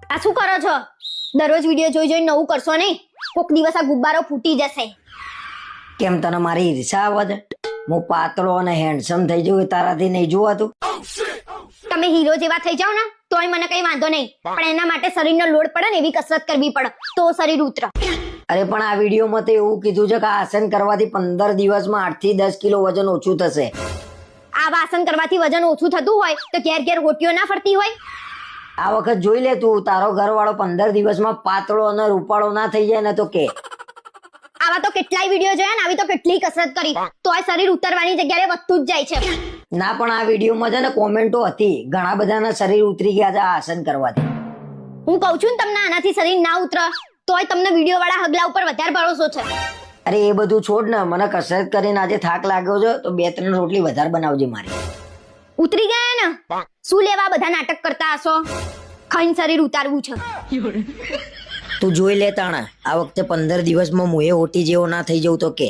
આ શું કરો છો? દરરોજ વિડિયો જોઈ જોઈને નવું કરશો નહીં. કોક દિવસ આ ગુબ્બારો ફૂટી જશે. કેમ તને મારી ઈર્ષા આવે છે? હું પાતળો અને હેન્ડસમ થઈ જઉં એ તારાથી નહીં જોવાતું? તમે હીરો જેવા થઈ જાવ ને તોય મને કઈ વાંધો નહીં, પણ એના માટે શરીરનો લોડ પડે ને એવી કસરત કરવી પડે તો શરીર ઉતરે. અરે પણ આ વિડીયોમાં તો એવું કીધું છે કે આ આસન કરવાથી 15 દિવસમાં 8 થી 10 કિલો વજન ઓછું થશે. આ આસન કરવાથી વજન ઓછું થતું હોય તો ઘેર ઘેર ગોટીઓ ના ફરતી હોય. આ વખત જોઈ લે તું, તારો ઘરવાળો 15 દિવસમાં પાતળો અને રૂપાળો ના થઈ જાય ને તો કે. આવા તો કેટલાય વિડીયો જોયા ને, આવી તો કેટલી કસરત કરી તોય શરીર ઉતરવાની જગ્યાએ વધતું જ જાય છે. ના પણ આ વિડીયોમાં છે ને કોમેન્ટો હતી, ઘણા બધાના શરીર ઉતરી ગયા છે આ આસન કરવાથી. હું કહું છું ને તમને આનાથી શરીર ના ઉતરે તોય તમને વિડીયો વાળા હગલા ઉપર વધારે ભરોસો છે. અરે એ બધું છોડ ને, મને કસરત કરીને આજે થાક લાગ્યો છે તો 2-3 રોટલી વધારે બનાવજે મારી. ઉતરી ગયા ને? શું લેવા બધા નાટક કરતા હશો? ખાઈને શરીર ઉતારવું છે. તું જોઈ લે તાણા, આ વખતે 15 દિવસમાં હું એ ઓટી જેવો ના થઈ જવું તો કે.